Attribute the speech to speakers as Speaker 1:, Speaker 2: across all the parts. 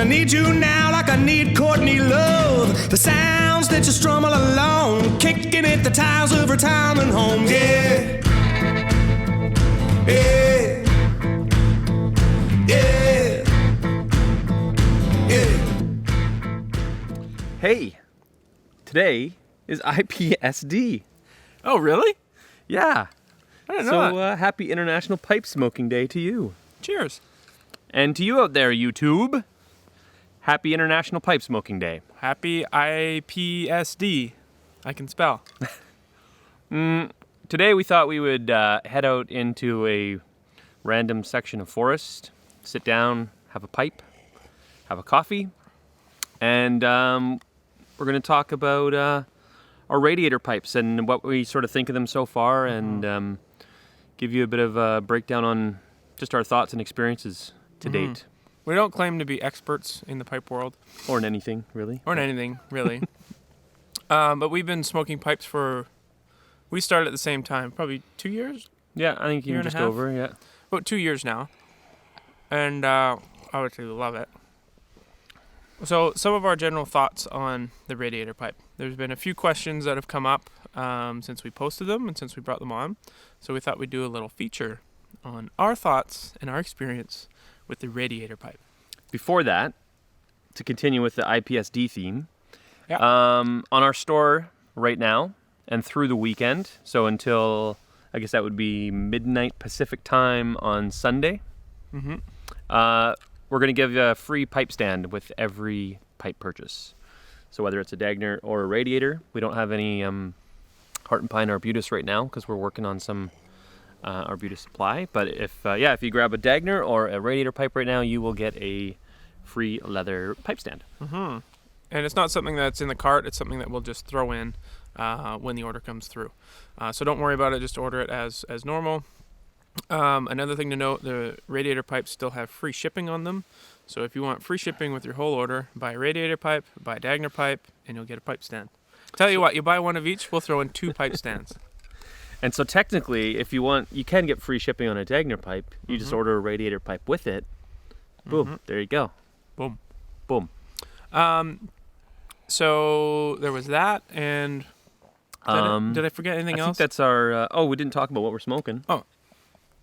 Speaker 1: need you now like I need Courtney Love. The sounds that you strum all along, kicking at the tiles of retirement home. Yeah. Yeah. Yeah. Yeah.
Speaker 2: Hey, today is IPSD.
Speaker 3: Oh, really?
Speaker 2: Yeah.
Speaker 3: I didn't know
Speaker 2: So happy International Pipe Smoking Day to you.
Speaker 3: Cheers.
Speaker 2: And to you out there, YouTube, happy International Pipe Smoking Day.
Speaker 3: Happy IPSD. I can spell.
Speaker 2: Today we thought we would head out into a random section of forest, sit down, have a pipe, have a coffee, and we're going to talk about our radiator pipes and what we sort of think of them so far, and give you a bit of a breakdown on just our thoughts and experiences to date.
Speaker 3: We don't claim to be experts in the pipe world.
Speaker 2: Or in anything, really.
Speaker 3: Or in anything, really. But we've been smoking pipes we started at the same time, probably 2 years?
Speaker 2: Yeah, I think
Speaker 3: Year
Speaker 2: even
Speaker 3: and a
Speaker 2: just
Speaker 3: half?
Speaker 2: over, yeah.
Speaker 3: About 2 years now. And I would love it. So some of our general thoughts on the radiator pipe. There's been a few questions that have come up since we posted them and since we brought them on. So we thought we'd do a little feature on our thoughts and our experience with the radiator pipe.
Speaker 2: Before that, to continue with the IPSD theme,
Speaker 3: Yeah.
Speaker 2: on our store right now and through the weekend, so until, I guess that would be midnight Pacific time on Sunday, we're going to give you a free pipe stand with every pipe purchase. So whether it's a Dagner or a radiator, we don't have any Heart and Pine Arbutus right now because we're working on some Arbutus supply. But if you grab a Dagner or a radiator pipe right now, you will get a free leather pipe stand.
Speaker 3: And it's not something that's in the cart. It's something that we'll just throw in when the order comes through. So don't worry about it. Just order it as normal. Another thing to note, the radiator pipes still have free shipping on them. So if you want free shipping with your whole order, buy a radiator pipe, buy a Dagner pipe, and you'll get a pipe stand. Tell you what, you buy one of each, we'll throw in 2 pipe stands.
Speaker 2: And so technically, if you want, you can get free shipping on a Dagner pipe. You just order a radiator pipe with it. Boom, there you go.
Speaker 3: Boom.
Speaker 2: Boom.
Speaker 3: So there was that, and did I forget anything
Speaker 2: I
Speaker 3: else?
Speaker 2: think that's our, we didn't talk about what we're smoking.
Speaker 3: Oh,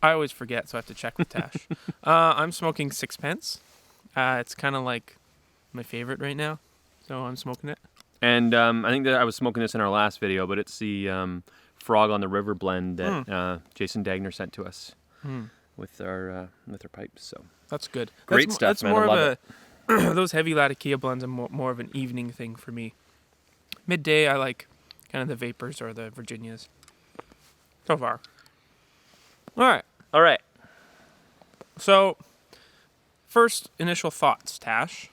Speaker 3: I always forget, so I have to check with Tash. I'm smoking Sixpence. It's kind of like my favorite right now, so I'm smoking it.
Speaker 2: And I think that I was smoking this in our last video, but it's the Frog on the River blend that Jason Dagner sent to us with our pipes. So
Speaker 3: That's good.
Speaker 2: Great
Speaker 3: That's
Speaker 2: stuff,
Speaker 3: That's
Speaker 2: man.
Speaker 3: more
Speaker 2: I
Speaker 3: of a those heavy Latakia blends are more of an evening thing for me. Midday, I like kind of the Vapors or the Virginias. So far. All right. So, first initial thoughts, Tash.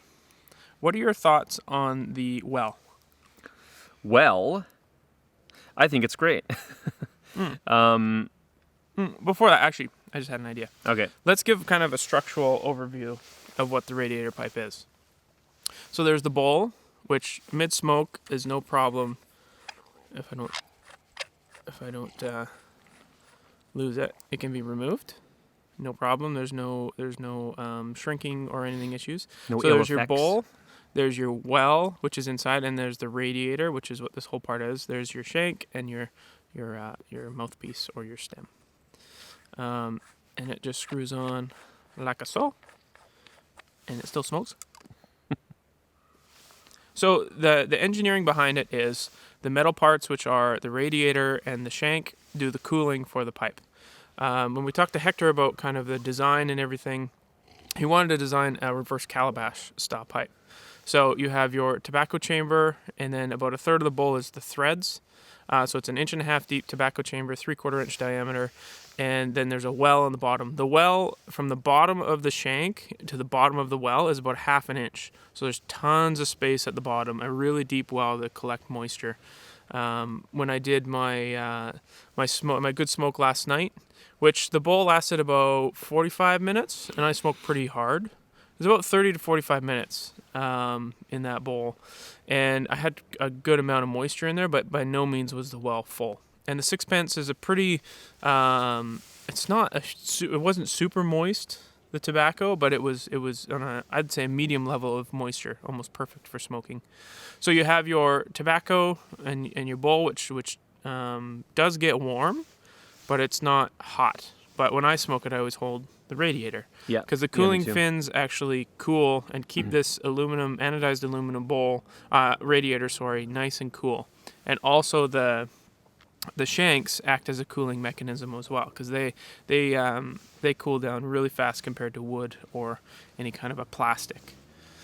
Speaker 3: What are your thoughts on the well?
Speaker 2: Well, I think it's great.
Speaker 3: Before that, actually, I just had an idea.
Speaker 2: Okay.
Speaker 3: Let's give kind of a structural overview of what the radiator pipe is. So there's the bowl, which mid-smoke is no problem if I don't lose it. It can be removed. No problem. There's no shrinking or anything issues.
Speaker 2: No
Speaker 3: so
Speaker 2: ill
Speaker 3: there's your
Speaker 2: effects.
Speaker 3: bowl, there's your well, which is inside, and there's the radiator, which is what this whole part is. There's your shank and your mouthpiece or your stem. And it just screws on like so, and it still smokes. So the engineering behind it is the metal parts, which are the radiator and the shank, do the cooling for the pipe. When we talked to Hekthor about kind of the design and everything, he wanted to design a reverse calabash style pipe. So you have your tobacco chamber, and then about a third of the bowl is the threads. So it's an 1.5 inch deep tobacco chamber, 3/4 inch diameter, and then there's a well on the bottom. The well, from the bottom of the shank to the bottom of the well, is about 1/2 inch. So there's tons of space at the bottom, a really deep well to collect moisture. When I did my good smoke last night, which the bowl lasted about 45 minutes, and I smoked pretty hard. It was about 30 to 45 minutes in that bowl, and I had a good amount of moisture in there, but by no means was the well full. And the Sixpence is a pretty, it wasn't super moist. the tobacco, but it was on a, I'd say, a medium level of moisture, almost perfect for smoking. So you have your tobacco and your bowl, which does get warm, but it's not hot. But when I smoke it, I always hold the radiator.
Speaker 2: Yeah.
Speaker 3: Because the
Speaker 2: Yeah, me
Speaker 3: cooling
Speaker 2: too.
Speaker 3: fins actually cool and keep this anodized aluminum bowl, radiator, nice and cool. And also the shanks act as a cooling mechanism as well, because they cool down really fast compared to wood or any kind of a plastic.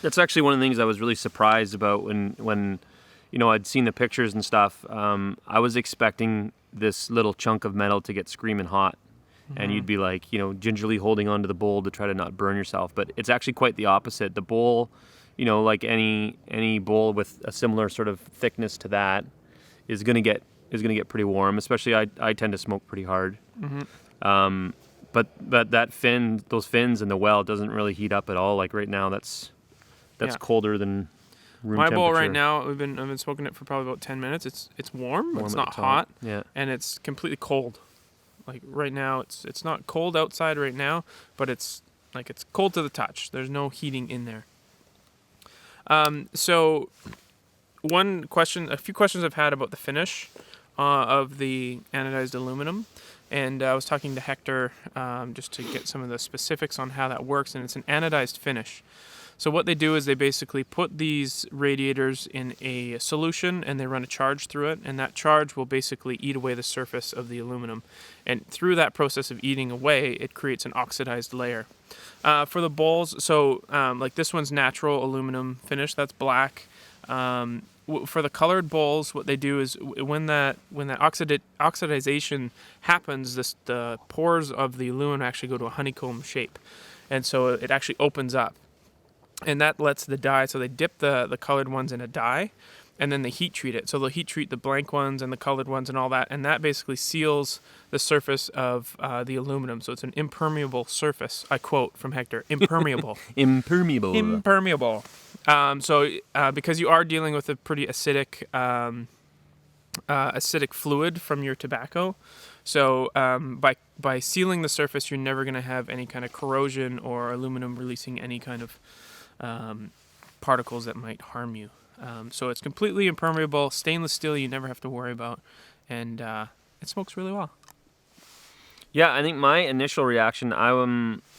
Speaker 2: That's actually one of the things I was really surprised about when I'd seen the pictures and stuff. I was expecting this little chunk of metal to get screaming hot, and you'd be like, gingerly holding onto the bowl to try to not burn yourself. But it's actually quite the opposite. The bowl, like any bowl with a similar sort of thickness to that, is gonna get pretty warm. Especially I tend to smoke pretty hard. But those fins in the well doesn't really heat up at all. Like right now, that's colder than room
Speaker 3: My
Speaker 2: temperature.
Speaker 3: bowl right now, I've been smoking it for probably about 10 minutes. It's warm. It's
Speaker 2: at
Speaker 3: not
Speaker 2: the top.
Speaker 3: hot.
Speaker 2: Yeah.
Speaker 3: And it's completely cold. Like right now, it's not cold outside right now, but it's cold to the touch. There's no heating in there. So a few questions I've had about the finish of the anodized aluminum. And I was talking to Hekthor just to get some of the specifics on how that works, and it's an anodized finish. So what they do is they basically put these radiators in a solution and they run a charge through it, and that charge will basically eat away the surface of the aluminum. And through that process of eating away, it creates an oxidized layer. For the bowls, so like this one's natural aluminum finish, that's black. For the colored bowls, what they do is when that oxidization happens, the pores of the aluminum actually go to a honeycomb shape, and so it actually opens up, and that lets the dye. So they dip the colored ones in a dye, and then they heat treat it. So they'll heat treat the blank ones and the colored ones and all that, and that basically seals the surface of the aluminum. So it's an impermeable surface. I quote from Hekthor: impermeable. Impermeable. Because you are dealing with a pretty acidic fluid from your tobacco, so by sealing the surface, you're never going to have any kind of corrosion or aluminum releasing any kind of particles that might harm you. So it's completely impermeable, stainless steel. You never have to worry about, and it smokes really well.
Speaker 2: Yeah, I think my initial reaction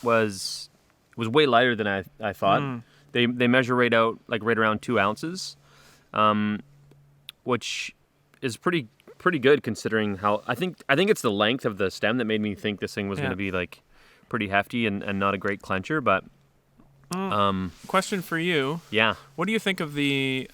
Speaker 2: was way lighter than I thought. They measure right around 2 ounces, which is pretty good considering how I think it's the length of the stem that made me think this thing was going to be like pretty hefty and not a great clencher. But
Speaker 3: question for you.
Speaker 2: Yeah.
Speaker 3: What do you think of the?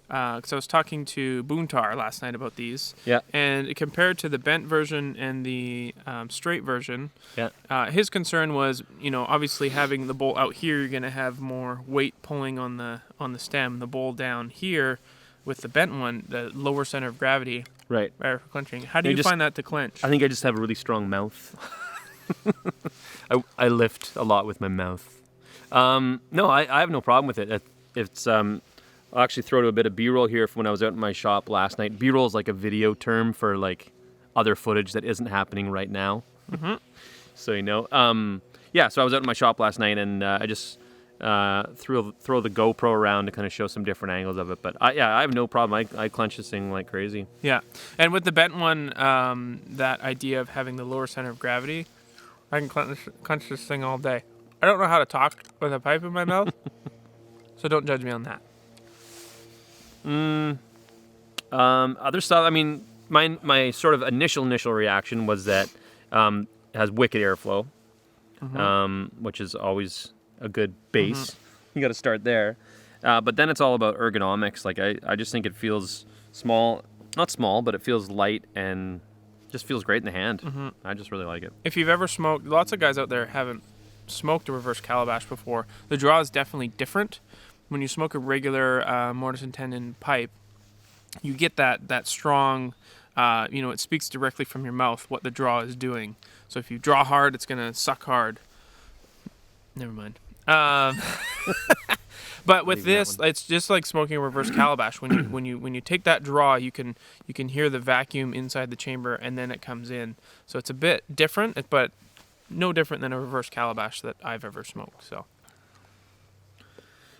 Speaker 3: Because I was talking to Boontar last night about these.
Speaker 2: Yeah.
Speaker 3: And compared to the bent version and the straight version,
Speaker 2: Yeah.
Speaker 3: His concern was, obviously having the bowl out here, you're going to have more weight pulling on the stem. The bowl down here, with the bent one, the lower center of gravity.
Speaker 2: Right.
Speaker 3: For clenching. How do you find that to clench?
Speaker 2: I think I just have a really strong mouth. I lift a lot with my mouth. No, I have no problem with it. It's I'll actually throw to a bit of B-roll here from when I was out in my shop last night. B-roll is like a video term for like other footage that isn't happening right now.
Speaker 3: Mm-hmm.
Speaker 2: So so I was out in my shop last night and I just throw the GoPro around to kind of show some different angles of it. But I have no problem. I clench this thing like crazy.
Speaker 3: Yeah, and with the bent one, that idea of having the lower center of gravity, I can clench this thing all day. I don't know how to talk with a pipe in my mouth, so don't judge me on that.
Speaker 2: Other stuff. I mean, my sort of initial reaction was that it has wicked airflow, which is always a good base. You got to start there. But then it's all about ergonomics. Like I just think it feels small, not small, but it feels light and just feels great in the hand. I just really like it.
Speaker 3: If you've ever smoked, lots of guys out there haven't smoked a reverse calabash before. The draw is definitely different. When you smoke a regular mortise and tenon pipe, you get that strong, it speaks directly from your mouth what the draw is doing. So if you draw hard, it's going to suck hard. Never mind. But with this, it's just like smoking a reverse calabash. When you take that draw, you can hear the vacuum inside the chamber, and then it comes in. So it's a bit different, but no different than a reverse calabash that I've ever smoked. So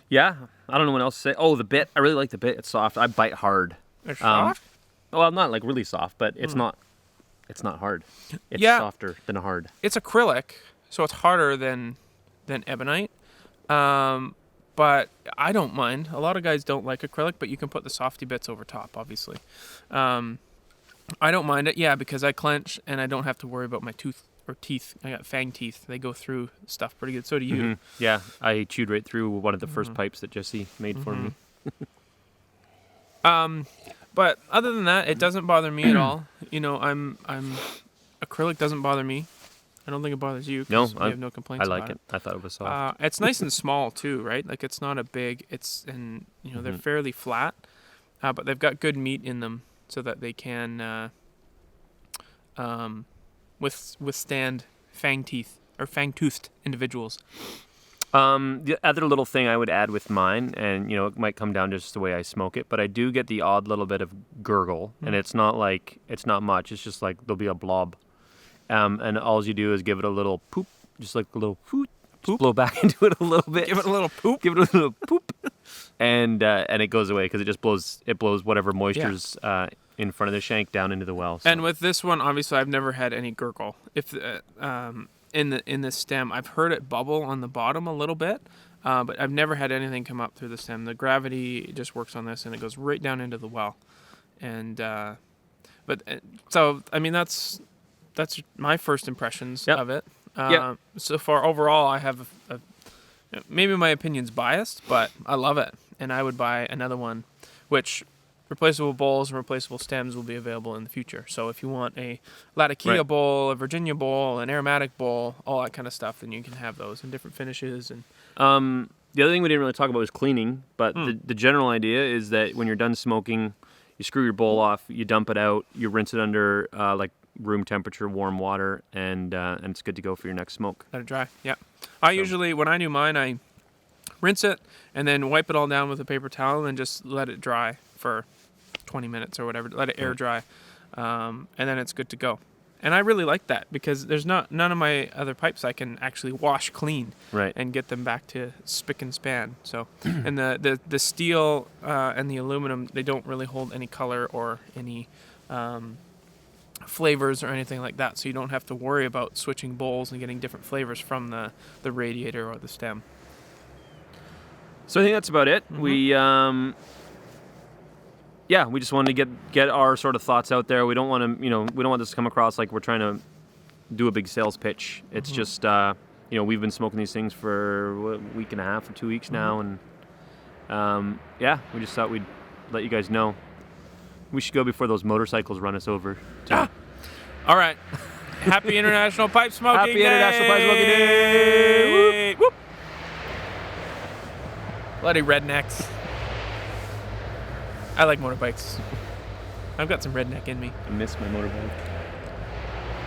Speaker 2: Yeah, I don't know what else to say. Oh, the bit. I really like the bit. It's soft. I bite hard.
Speaker 3: it's soft.
Speaker 2: Well, not like really soft, but it's not. It's not hard. It's
Speaker 3: Yeah.
Speaker 2: softer than hard.
Speaker 3: It's acrylic, so it's harder than ebonite. But I don't mind. A lot of guys don't like acrylic, but you can put the softy bits over top, obviously. I don't mind it, yeah, because I clench and I don't have to worry about my tooth or teeth. I got fang teeth. They go through stuff pretty good. So do you.
Speaker 2: Yeah, I chewed right through one of the first pipes that Jesse made for me.
Speaker 3: But other than that, it doesn't bother me at all. You know, acrylic doesn't bother me. I don't think it bothers you.
Speaker 2: No,
Speaker 3: We have no complaints.
Speaker 2: I like
Speaker 3: about
Speaker 2: it. I thought it was soft.
Speaker 3: It's nice and small too, right? Like it's not a big. And they're fairly flat, but they've got good meat in them, so that they can withstand fang-toothed individuals.
Speaker 2: The other little thing I would add with mine, and it might come down to just the way I smoke it, but I do get the odd little bit of gurgle, and it's not much. It's just like there'll be a blob, and all you do is give it a little poop, just like a little poop. Just blow back into it a little bit.
Speaker 3: Give it a little poop.
Speaker 2: Give it a little poop, and it goes away because it just blows. It blows whatever moisture's in front of the shank down into the well. So.
Speaker 3: And with this one, obviously, I've never had any gurgle. If in the stem, I've heard it bubble on the bottom a little bit, but I've never had anything come up through the stem. The gravity just works on this, and it goes right down into the well. And so I mean that's my first impressions of it. So far, overall, I have maybe my opinion's biased, but I love it, and I would buy another one, which replaceable bowls and replaceable stems will be available in the future. So if you want a Latakia bowl, a Virginia bowl, an aromatic bowl, all that kind of stuff, then you can have those in different finishes. And
Speaker 2: the other thing we didn't really talk about was cleaning, but the general idea is that when you're done smoking, you screw your bowl off, you dump it out, you rinse it under like room temperature warm water, and it's good to go for your next smoke.
Speaker 3: Let it dry. Yeah. I usually, when I do mine, I rinse it and then wipe it all down with a paper towel and just let it dry for 20 minutes or whatever. Let it air dry, and then it's good to go. And I really like that because there's none of my other pipes I can actually wash clean and get them back to spick and span. So, and the steel and the aluminum, they don't really hold any color or any flavors or anything like that. So you don't have to worry about switching bowls and getting different flavors from the radiator or the stem.
Speaker 2: So I think that's about it. We we just wanted to get our sort of thoughts out there. We don't want to, we don't want this to come across like we're trying to do a big sales pitch. It's just, we've been smoking these things for a week and a half or 2 weeks now, and we just thought we'd let you guys know. We should go before those motorcycles run us over.
Speaker 3: All right. Happy International Pipe Smoking
Speaker 2: Happy
Speaker 3: Day!
Speaker 2: International Pipe Smoking Day!
Speaker 3: Whoop. Bloody rednecks. I like motorbikes. I've got some redneck in me.
Speaker 2: I miss my motorbike.